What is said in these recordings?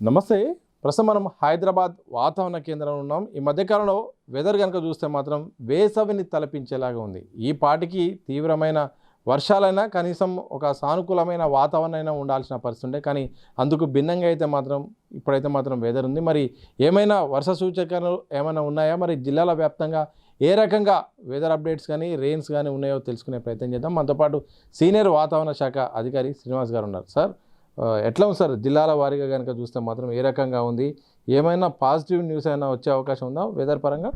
నమస్తే. ప్రస్తుతం మనం హైదరాబాద్ వాతావరణ కేంద్రంలో ఉన్నాం. ఈ మధ్యకాలంలో వెదర్ కనుక చూస్తే మాత్రం వేసవిని తలపించేలాగా ఉంది. ఈ పాటికి తీవ్రమైన వర్షాలైనా కనీసం ఒక సానుకూలమైన వాతావరణం అయినా ఉండాల్సిన పరిస్థితి ఉండే, కానీ అందుకు భిన్నంగా అయితే మాత్రం ఇప్పుడైతే మాత్రం వెదర్ ఉంది. మరి ఏమైనా వర్ష సూచనలు ఏమైనా ఉన్నాయా, మరి జిల్లాల వ్యాప్తంగా ఏ రకంగా వెదర్ అప్డేట్స్ కానీ రెయిన్స్ కానీ ఉన్నాయో తెలుసుకునే ప్రయత్నం చేద్దాం. మనతో పాటు సీనియర్ వాతావరణ శాఖ అధికారి శ్రీనివాస్ గారు ఉన్నారు. సార్, ఎట్లా ఉంది సార్? జిల్లాల వారీగా కనుక చూస్తే మాత్రం ఏ రకంగా ఉంది? ఏమైనా పాజిటివ్ న్యూస్ అయినా వచ్చే అవకాశం ఉందా వెదర్ పరంగా?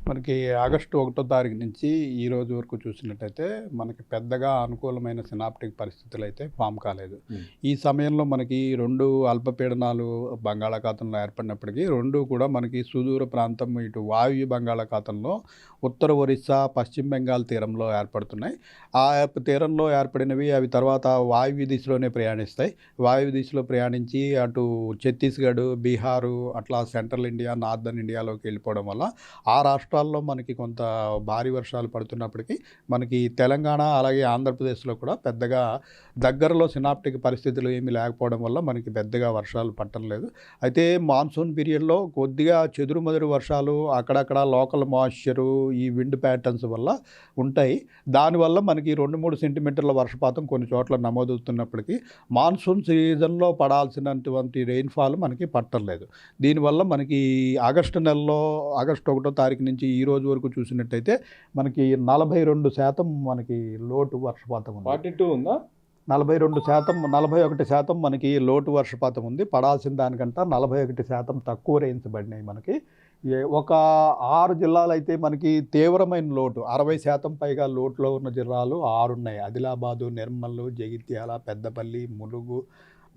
మనకి ఆగస్టు 1వ తారీఖు నుంచి ఈ రోజు వరకు చూసినట్టయితే మనకి పెద్దగా అనుకూలమైన సినాప్టిక్ పరిస్థితులు అయితే ఫామ్ కాలేదు. ఈ సమయంలో మనకి రెండు అల్పపీడనాలు బంగాళాఖాతంలో ఏర్పడినప్పటికీ రెండు కూడా మనకి సుదూర ప్రాంతం ఇటు వాయువ్య బంగాళాఖాతంలో ఉత్తర ఒరిస్సా పశ్చిమ బెంగాల్ తీరంలో ఏర్పడుతున్నాయి. ఆ తీరంలో ఏర్పడినవి అవి తర్వాత వాయువ్య దిశలోనే ప్రయాణిస్తాయి. వాయువ్య దిశలో ప్రయాణించి అటు ఛత్తీస్గఢ్, బీహారు, అట్లా సెంట్రల్ ఇండియా, నార్దర్న్ ఇండియాలోకి వెళ్ళిపోవడం వల్ల ఆ రాష్ట్రాల్లో మనకి కొంత భారీ వర్షాలు పడుతున్నప్పటికీ మనకి తెలంగాణ అలాగే ఆంధ్రప్రదేశ్లో కూడా పెద్దగా దగ్గరలో సినాప్టిక్ పరిస్థితులు ఏమీ లేకపోవడం వల్ల మనకి పెద్దగా వర్షాలు పట్టడం లేదు. అయితే మాన్సూన్ పీరియడ్లో కొద్దిగా చెదురుమదురు వర్షాలు అక్కడక్కడ లోకల్ మాయిశ్చరు ఈ విండ్ ప్యాటర్న్స్ వల్ల ఉంటాయి. దానివల్ల మనకి 2-3 సెంటీమీటర్ల వర్షపాతం కొన్ని చోట్ల నమోదవుతున్నప్పటికీ మాన్సూన్ సీజన్లో పడాల్సినటువంటి రెయిన్ఫాల్ మనకి పట్టలేదు. దీనివల్ల మనకి ఆగస్టు నెలలో ఆగస్టు 1వ తారీఖు నుంచి ఈ రోజు వరకు చూసినట్టయితే మనకి 42% మనకి లోటు వర్షపాతం ఉంది. 42 ఉందా? 42%, 41% మనకి లోటు వర్షపాతం ఉంది. పడాల్సిన దానికంటే 41% తక్కువ రెయిన్స్ పడినాయి మనకి. ఒక 6 జిల్లాలు అయితే మనకి తీవ్రమైన లోటు 60% పైగా లోటులో ఉన్న జిల్లాలు 6 ఉన్నాయి. ఆదిలాబాదు, నిర్మల్, జగిత్యాల, పెద్దపల్లి, ములుగు,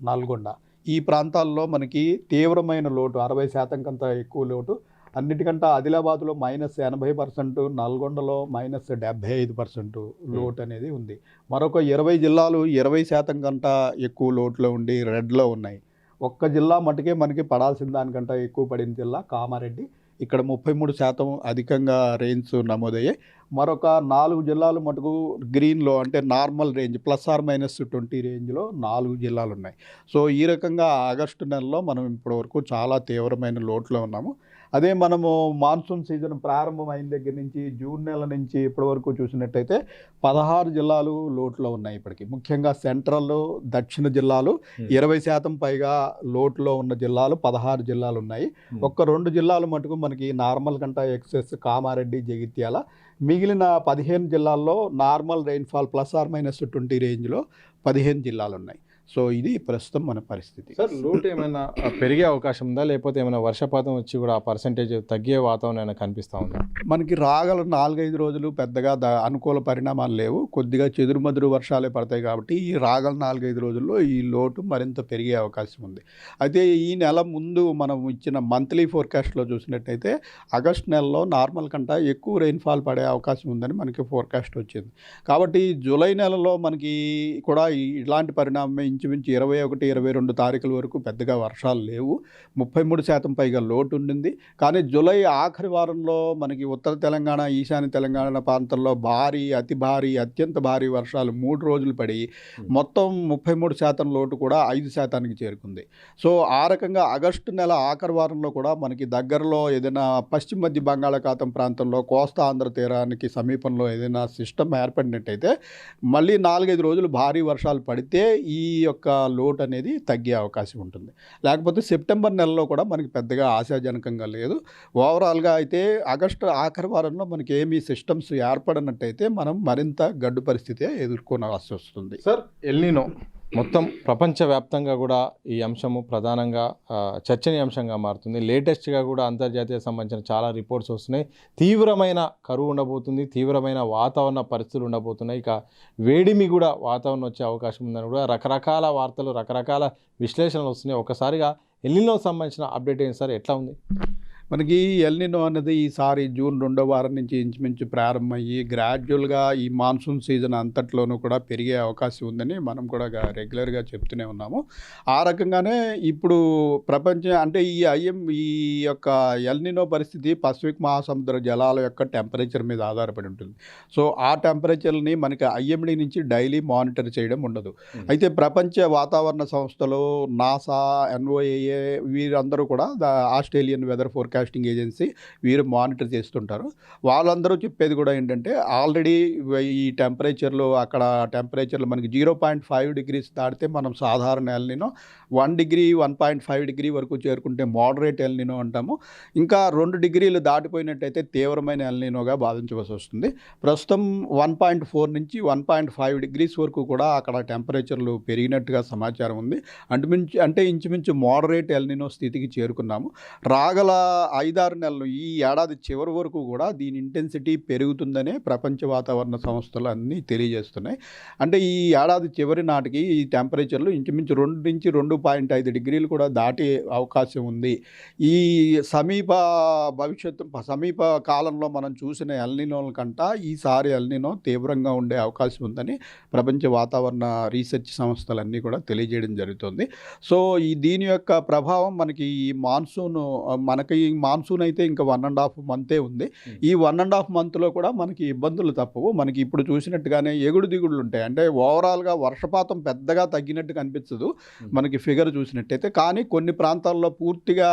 నల్గొండ. ఈ ప్రాంతాల్లో మనకి తీవ్రమైన లోటు 60% కంటే ఎక్కువ లోటు. అన్నిటికంటే ఆదిలాబాద్లో -80%, నల్గొండలో -75% లోటు అనేది ఉంది. మరొక 20 జిల్లాలు 20% కంటే ఎక్కువ లోటులో ఉండి రెడ్లో ఉన్నాయి. ఒక్క జిల్లా మటుకే మనకి పడాల్సిన దానికంటే ఎక్కువ పడిన జిల్లా కామారెడ్డి. ఇక్కడ 33% అధికంగా రెయిన్స్ నమోదయ్యాయి. మరొక 4 జిల్లాలు మటుకు గ్రీన్లో, అంటే నార్మల్ రేంజ్ +-20 రేంజ్లో 4 జిల్లాలు ఉన్నాయి. సో ఈ రకంగా ఆగస్టు నెలలో మనం ఇప్పటివరకు చాలా తీవ్రమైన లోటులో ఉన్నాము. అదే మనము మాన్సూన్ సీజన్ ప్రారంభమైన దగ్గర నుంచి జూన్ నెల నుంచి ఇప్పటివరకు చూసినట్టయితే 16 జిల్లాలు లోటులో ఉన్నాయి. ఇప్పటికి ముఖ్యంగా సెంట్రల్, దక్షిణ జిల్లాలు 20% పైగా లోటులో ఉన్న జిల్లాలు 16 జిల్లాలు ఉన్నాయి. ఒక్క 2 జిల్లాలు మటుకు మనకి నార్మల్ కంటే ఎక్సెస్, కామారెడ్డి, జగిత్యాల. మిగిలిన 15 జిల్లాల్లో నార్మల్ రెయిన్ఫాల్ +-20 రేంజ్లో 15 జిల్లాలు ఉన్నాయి. సో ఇది ప్రస్తుతం మన పరిస్థితి. సార్, లోటు ఏమైనా పెరిగే అవకాశం ఉందా, లేకపోతే ఏమైనా వర్షపాతం వచ్చి కూడా ఆ పర్సెంటేజ్ తగ్గే వాతావరణం ఏమైనా కనిపిస్తూ ఉందా? మనకి రాగల 4-5 రోజులు పెద్దగా అనుకూల పరిణామాలు లేవు. కొద్దిగా చెదురుమదురు వర్షాలే పడతాయి కాబట్టి ఈ రాగల 4-5 రోజుల్లో ఈ లోటు మరింత పెరిగే అవకాశం ఉంది. అయితే ఈ నెల ముందు మనం ఇచ్చిన మంత్లీ ఫోర్కాస్ట్లో చూసినట్టయితే ఆగస్ట్ నెలలో నార్మల్ కంటే ఎక్కువ రెయిన్ఫాల్ పడే అవకాశం ఉందని మనకి ఫోర్కాస్ట్ వచ్చింది. కాబట్టి జూలై నెలలో మనకి కూడా ఇలాంటి పరిణామం ఇంచుమించు 21-22 తారీఖుల వరకు పెద్దగా వర్షాలు లేవు. 33% పైగా లోటు ఉండింది. కానీ జూలై ఆఖరి వారంలో మనకి ఉత్తర తెలంగాణ, ఈశాన్య తెలంగాణ ప్రాంతంలో భారీ, అతి భారీ, అత్యంత భారీ వర్షాలు 3 రోజులు పడి మొత్తం 33% లోటు కూడా 5%కి చేరుకుంది. సో ఆ రకంగా ఆగస్టు నెల ఆఖరి వారంలో కూడా మనకి దగ్గరలో ఏదైనా పశ్చిమ మధ్య బంగాళాఖాతం ప్రాంతంలో కోస్తా ఆంధ్ర తీరానికి సమీపంలో ఏదైనా సిస్టమ్ ఏర్పడినట్టయితే మళ్ళీ 4-5 రోజులు భారీ వర్షాలు పడితే ఈ యొక్క లోటు అనేది తగ్గే అవకాశం ఉంటుంది. లేకపోతే సెప్టెంబర్ నెలలో కూడా మనకి పెద్దగా ఆశాజనకంగా లేదు. ఓవరాల్గా అయితే ఆగస్టు ఆఖరి వారంలో మనకి ఏమీ సిస్టమ్స్ ఏర్పడినట్టయితే మనం మరింత గడ్డు పరిస్థితి ఎదుర్కోవాల్సి వస్తుంది. సార్, ఎల్నినో మొత్తం ప్రపంచవ్యాప్తంగా కూడా ఈ అంశము ప్రధానంగా చర్చనీయాంశంగా మారుతుంది. లేటెస్ట్గా కూడా అంతర్జాతీయ సంబంధించిన చాలా రిపోర్ట్స్ వస్తున్నాయి. తీవ్రమైన కరువు ఉండబోతుంది, తీవ్రమైన వాతావరణ పరిస్థితులు ఉండబోతున్నాయి. ఇక వేడిమి కూడా వాతావరణం వచ్చే అవకాశం ఉందని కూడా రకరకాల వార్తలు, రకరకాల విశ్లేషణలు వస్తున్నాయి. ఒకసారిగా ఎల్నినోకి సంబంధించిన అప్డేట్ ఏంటి సార్? ఎట్లా ఉంది? మనకి ఎల్నినో అనేది ఈసారి జూన్ 2వ వారం నుంచి ఇంచుమించు ప్రారంభమయ్యి గ్రాడ్యువల్గా ఈ మాన్సూన్ సీజన్ అంతట్లోనూ కూడా పెరిగే అవకాశం ఉందని మనం కూడా రెగ్యులర్గా చెప్తూనే ఉన్నాము. ఆ రకంగానే ఇప్పుడు అంటే ఈ యొక్క ఎల్నినో పరిస్థితి పసిఫిక్ మహాసముద్ర జలాల యొక్క టెంపరేచర్ మీద ఆధారపడి ఉంటుంది. సో ఆ టెంపరేచర్ని మనకి ఐఎండీ నుంచి డైలీ మానిటర్ చేయడం ఉండదు. అయితే ప్రపంచ వాతావరణ సంస్థలు, నాసా, ఎన్ఓఏఏ వీరందరూ కూడా ఆస్ట్రేలియన్ వెదర్ ఫోర్కాస్టింగ్ ఏజెన్సీ వీరు మానిటర్ చేస్తుంటారు. వాళ్ళందరూ చెప్పేది కూడా ఏంటంటే ఆల్రెడీ ఈ అక్కడ టెంపరేచర్లు మనకి 0.5 డిగ్రీస్ దాటితే మనం సాధారణ ఎల్నినో, 1 డిగ్రీ 1.5 డిగ్రీ వరకు చేరుకుంటే మోడరేట్ ఎల్నినో అంటాము. ఇంకా 2 డిగ్రీలు దాటిపోయినట్టయితే తీవ్రమైన ఎల్నినోగా భావించవలసి వస్తుంది. ప్రస్తుతం 1.4 నుంచి 1.5 డిగ్రీస్ వరకు కూడా అక్కడ టెంపరేచర్లు పెరిగినట్టుగా సమాచారం ఉంది. అంటే ఇంచుమించు మోడరేట్ ఎల్నినో స్థితికి చేరుకున్నాము. రాగల 5-6 నెలలు ఈ ఏడాది చివరి వరకు కూడా దీని ఇంటెన్సిటీ పెరుగుతుందనే ప్రపంచ వాతావరణ సంస్థలు అన్నీ తెలియజేస్తున్నాయి. అంటే ఈ ఏడాది చివరి నాటికి ఈ టెంపరేచర్లు ఇంచుమించు 2 నుంచి 2.5 డిగ్రీలు కూడా దాటే అవకాశం ఉంది. ఈ సమీప కాలంలో మనం చూసిన ఎల్నినోల కంట ఈసారి ఎల్నినో తీవ్రంగా ఉండే అవకాశం ఉందని ప్రపంచ వాతావరణ రీసెర్చ్ సంస్థలన్నీ కూడా తెలియజేయడం జరుగుతుంది. సో దీని యొక్క ప్రభావం మనకి ఈ మాన్సూన్ అయితే ఇంకా 1.5 మంతే ఉంది. ఈ 1.5 మంత్లో కూడా మనకి ఇబ్బందులు తప్పవు. మనకి ఇప్పుడు చూసినట్టుగానే ఎగుడు దిగుడులు ఉంటాయి. అంటే ఓవరాల్గా వర్షపాతం పెద్దగా తగ్గినట్టు కనిపించదు మనకి ఫిగర్ చూసినట్టయితే. కానీ కొన్ని ప్రాంతాల్లో పూర్తిగా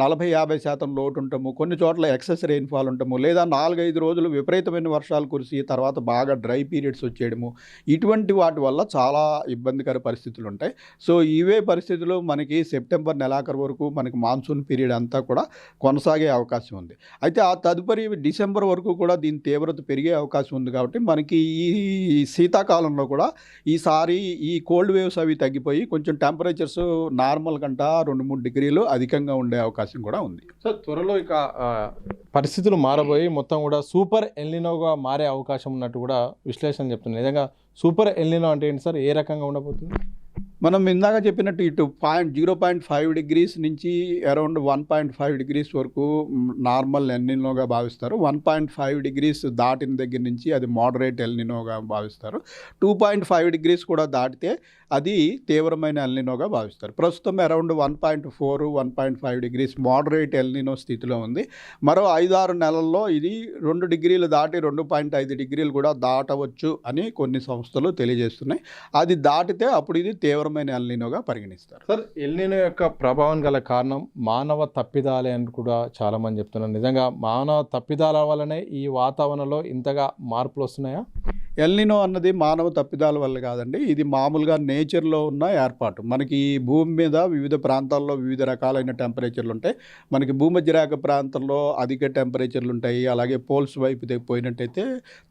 40-50% లోటు ఉంటాము, కొన్ని చోట్ల ఎక్సెస్ రెయిన్ఫాల్ ఉంటాము, లేదా 4-5 రోజులు విపరీతమైన వర్షాలు కురిసి తర్వాత బాగా డ్రై పీరియడ్స్ వచ్చేయడము, ఇటువంటి వాటి వల్ల చాలా ఇబ్బందికర పరిస్థితులు ఉంటాయి. సో ఇవే పరిస్థితులు మనకి సెప్టెంబర్ నెలాఖరు వరకు మనకి మాన్సూన్ పీరియడ్ అంతా కూడా కొనసాగే అవకాశం ఉంది. అయితే ఆ తదుపరి డిసెంబర్ వరకు కూడా దీని తీవ్రత పెరిగే అవకాశం ఉంది. కాబట్టి మనకి ఈ శీతాకాలంలో కూడా ఈసారి ఈ కోల్డ్ వేవ్స్ అవి తగ్గిపోయి కొంచెం టెంపరేచర్స్ నార్మల్ కంట 2-3 డిగ్రీలు అధికంగా ఉండే అవకాశం కూడా ఉంది. సో త్వరలో ఇక పరిస్థితులు మారబోయి మొత్తం కూడా సూపర్ ఎల్నినోగా మారే అవకాశం ఉన్నట్టు కూడా విశ్లేషణ చెప్తుంది. నిజంగా సూపర్ ఎల్నినో అంటే ఏంటి సార్? ఏ రకంగా ఉండబోతుంది? మనం ఇందాక చెప్పినట్టు ఇటు 0.5 డిగ్రీస్ నుంచి అరౌండ్ 1.5 డిగ్రీస్ వరకు నార్మల్ ఎల్నినోగా భావిస్తారు. 1.5 డిగ్రీస్ దాటిన దగ్గర నుంచి అది మోడరేట్ ఎల్నినోగా భావిస్తారు. 2.5 డిగ్రీస్ కూడా దాటితే అది తీవ్రమైన ఎల్నినోగా భావిస్తారు. ప్రస్తుతం అరౌండ్ 1.4, 1.5 డిగ్రీస్ మోడరేట్ ఎల్నినో స్థితిలో ఉంది. మరో 5-6 నెలల్లో ఇది 2 డిగ్రీలు దాటి 2.5 డిగ్రీలు కూడా దాటవచ్చు అని కొన్ని సంస్థలు తెలియజేస్తున్నాయి. అది దాటితే అప్పుడు ఇది తీవ్రమైన ఎల్నినోగా పరిగణిస్తారు. సార్, ఎల్నినో యొక్క ప్రభావం గల కారణం మానవ తప్పిదాలే అని కూడా చాలామంది చెప్తున్నారు. నిజంగా మానవ తప్పిదాల వల్లనే ఈ వాతావరణంలో ఇంతగా మార్పులు వస్తున్నాయా? ఎల్నినో అన్నది మానవ తప్పిదాల వల్ల కాదండి. ఇది మామూలుగా నేచర్లో ఉన్న ఏర్పాటు. మనకి భూమి మీద వివిధ ప్రాంతాల్లో వివిధ రకాలైన టెంపరేచర్లు ఉంటాయి. మనకి భూమధ్యరేఖ ప్రాంతంలో అధిక టెంపరేచర్లు ఉంటాయి. అలాగే పోల్స్ వైపు పోయినట్టయితే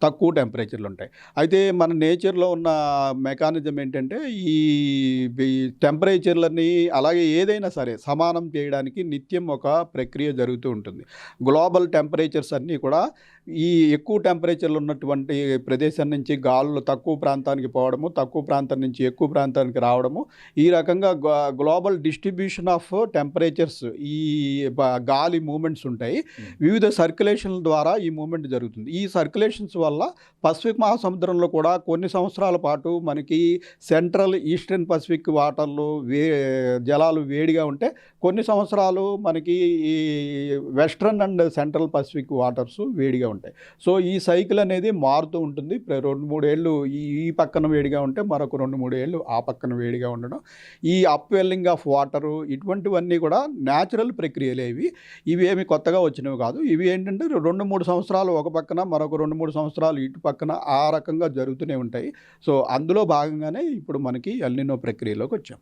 తక్కువ టెంపరేచర్లు ఉంటాయి. అయితే మన నేచర్లో ఉన్న మెకానిజం ఏంటంటే ఈ టెంపరేచర్లని అలాగే ఏదైనా సరే సమానం చేయడానికి నిత్యం ఒక ప్రక్రియ జరుగుతూ ఉంటుంది. గ్లోబల్ టెంపరేచర్స్ అన్నీ కూడా ఈ ఎక్కువ టెంపరేచర్లు ఉన్నటువంటి ప్రదేశం నుంచి గాలులు తక్కువ ప్రాంతానికి పోవడము, తక్కువ ప్రాంతం నుంచి ఎక్కువ ప్రాంతానికి రావడము, ఈ రకంగా గ్లోబల్ డిస్ట్రిబ్యూషన్ ఆఫ్ టెంపరేచర్స్ ఈ గాలి మూమెంట్స్ ఉంటాయి. వివిధ సర్క్యులేషన్ల ద్వారా ఈ మూమెంట్ జరుగుతుంది. ఈ సర్క్యులేషన్స్ వల్ల పసిఫిక్ మహాసముద్రంలో కూడా కొన్ని సంవత్సరాల పాటు మనకి సెంట్రల్ ఈస్టర్న్ పసిఫిక్ వాటర్లు జలాలు వేడిగా ఉంటే, కొన్ని సంవత్సరాలు మనకి ఈ western and central Pacific waters వేడిగా ఉంటాయి. సో ఈ సైకిల్ అనేది మారుతూ ఉంటుంది. 2-3 ఏళ్ళు ఈ పక్కన వేడిగా ఉంటే మరొక 2-3 ఏళ్ళు ఆ పక్కన వేడిగా ఉండడం, ఈ అప్వెల్లింగ్ ఆఫ్ వాటరు, ఇటువంటివన్నీ కూడా న్యాచురల్ ప్రక్రియలే. ఇవి ఏమి కొత్తగా వచ్చినవి కాదు. ఇవి ఏంటంటే 2-3 సంవత్సరాలు ఒక పక్కన, మరొక 2-3 సంవత్సరాలు ఇటు పక్కన ఆ రకంగా జరుగుతూనే ఉంటాయి. సో అందులో భాగంగానే ఇప్పుడు మనకి ఎల్నినో ప్రక్రియలోకి వచ్చాం.